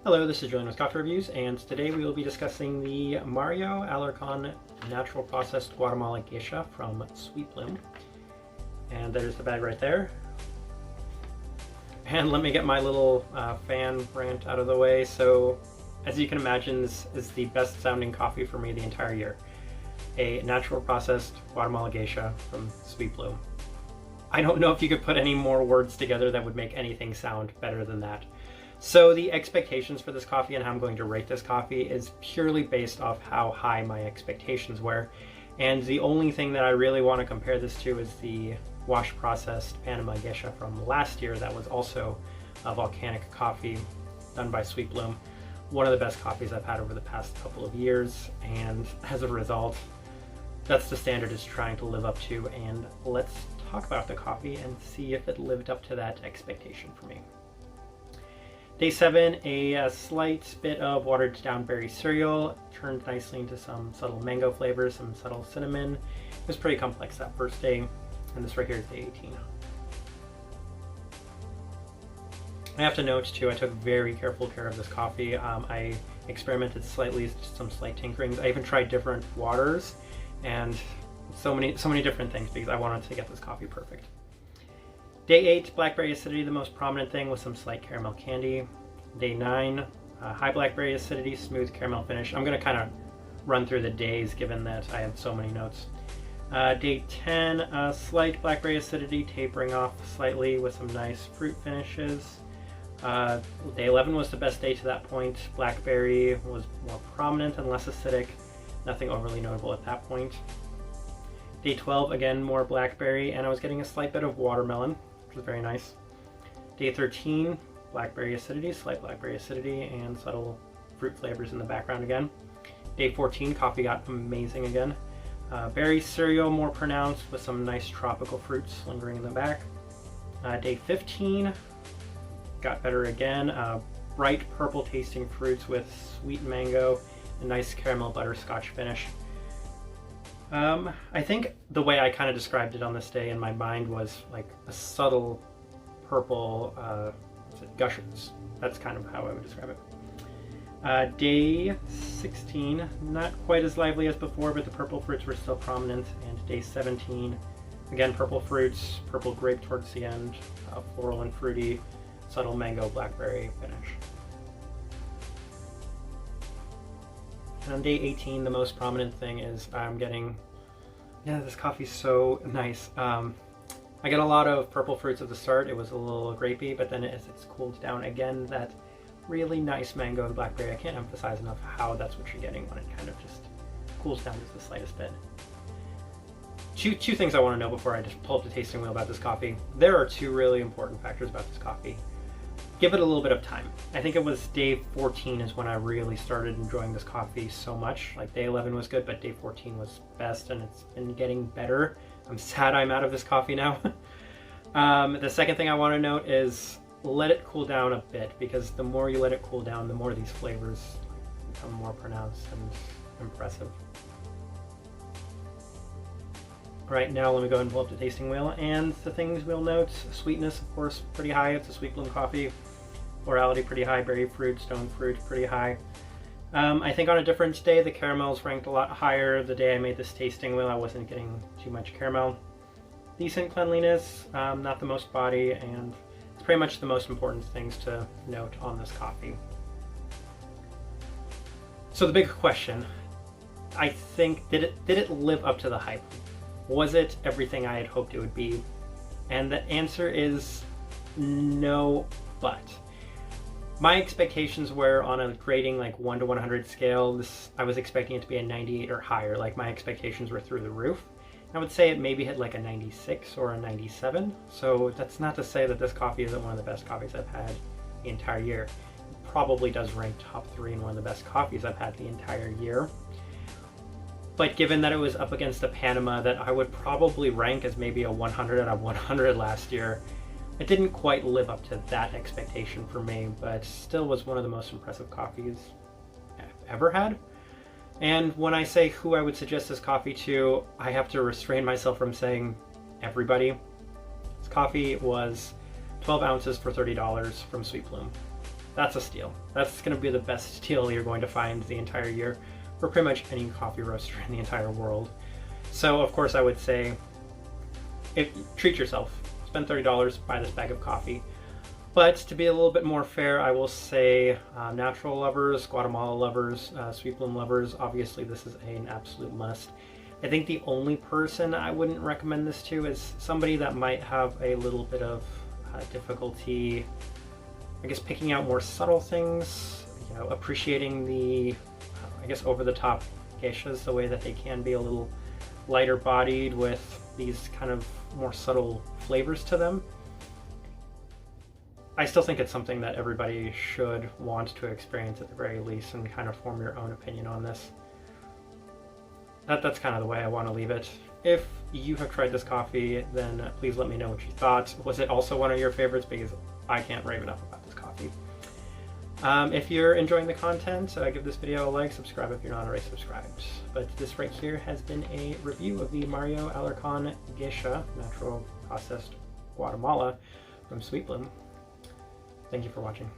Hello, this is Julian with Coffee Reviews, and today we will be discussing the Mario Alarcon Natural Processed Guatemala Gesha from Sweet Bloom. And there's the bag right there. And let me get my little fan rant out of the way. So, as you can imagine, this is the best sounding coffee for me the entire year. A natural processed Guatemala Gesha from Sweet Bloom. I don't know if you could put any more words together that would make anything sound better than that. So the expectations for this coffee and how I'm going to rate this coffee is purely based off how high my expectations were. And the only thing that I really want to compare this to is the wash processed Panama Gesha from last year that was also a volcanic coffee done by Sweet Bloom. One of the best coffees I've had over the past couple of years, and as a result, that's the standard it's trying to live up to. And let's talk about the coffee and see if it lived up to that expectation for me. Day 7, a slight bit of watered down berry cereal, turned nicely into some subtle mango flavors, some subtle cinnamon. It was pretty complex that first day, and this right here is day 18. I have to note too, I took very careful care of this coffee. I experimented slightly, some slight tinkerings. I even tried different waters and so many different things because I wanted to get this coffee perfect. Day 8, Blackberry Acidity, the most prominent thing, with some slight caramel candy. Day 9, high Blackberry Acidity, smooth caramel finish. I'm going to kind of run through the days given that I have so many notes. Day 10, slight Blackberry Acidity, tapering off slightly with some nice fruit finishes. Day 11 was the best day to that point. Blackberry was more prominent and less acidic. Nothing overly notable at that point. Day 12, again, more blackberry, and I was getting a slight bit of watermelon, which was very nice. Day 13, blackberry acidity, slight blackberry acidity, and subtle fruit flavors in the background again. Day 14, coffee got amazing again. Berry cereal more pronounced with some nice tropical fruits lingering in the back. Day 15, got better again. Bright purple tasting fruits with sweet mango, a nice caramel butterscotch finish. I think the way I kind of described it on this day in my mind was like a subtle purple gushers. That's kind of how I would describe it. Day 16, not quite as lively as before, but the purple fruits were still prominent. And day 17, again, purple fruits, purple grape towards the end, floral and fruity, subtle mango blackberry finish. And on day 18, the most prominent thing is I'm getting, this coffee's so nice. I get a lot of purple fruits at the start. It was a little grapey, but then as it's cooled down again, that really nice mango and blackberry. I can't emphasize enough how that's what you're getting when it kind of just cools down just the slightest bit. Two things I want to know before I just pull up the tasting wheel about this coffee. There are two really important factors about this coffee. Give it a little bit of time. I think it was day 14 is when I really started enjoying this coffee so much. Like day 11 was good, but day 14 was best, and it's been getting better. I'm sad I'm out of this coffee now. The second thing I want to note is let it cool down a bit, because the more you let it cool down, the more these flavors become more pronounced and impressive. Right now, let me go ahead and pull up the tasting wheel, and the things we'll note: sweetness, of course, pretty high. It's a Sweet Bloom coffee. Florality pretty high. Berry fruit, stone fruit pretty high. I think on a different day, the caramels ranked a lot higher. The day I made this tasting wheel, I wasn't getting too much caramel. Decent cleanliness, not the most body, and it's pretty much the most important things to note on this coffee. So the big question, I think, did it live up to the hype? Was it everything I had hoped it would be? And the answer is no, but. My expectations were on a grading like 1 to 100 scale. I was expecting it to be a 98 or higher. Like, my expectations were through the roof. I would say it maybe hit like a 96 or a 97. So that's not to say that this coffee isn't one of the best coffees I've had the entire year. It probably does rank top 3 in one of the best coffees I've had the entire year. But given that it was up against a Panama that I would probably rank as maybe a 100 out of 100 last year, it didn't quite live up to that expectation for me, but still was one of the most impressive coffees I've ever had. And when I say who I would suggest this coffee to, I have to restrain myself from saying everybody. This coffee was 12 ounces for $30 from Sweet Bloom. that's a steal. That's going to be the best steal you're going to find the entire year for pretty much any coffee roaster in the entire world. So of course I would say, treat yourself. Spend $30, buy this bag of coffee. But to be a little bit more fair, I will say natural lovers, Guatemala lovers, sweet bloom lovers, obviously this is an absolute must. I think the only person I wouldn't recommend this to is somebody that might have a little bit of difficulty, I guess, picking out more subtle things, you know, appreciating the, I guess, over-the-top geishas, the way that they can be a little lighter bodied with these kind of more subtle flavors to them. I still think it's something that everybody should want to experience at the very least and kind of form your own opinion on this. That's kind of the way I want to leave it. If you have tried this coffee, then please let me know what you thought. Was it also one of your favorites? Because I can't rave enough about this coffee. If you're enjoying the content, give this video a like, subscribe if you're not already subscribed. But this right here has been a review of the Mario Alarcon Gesha Natural Processed Guatemala from Sweet Bloom. Thank you for watching.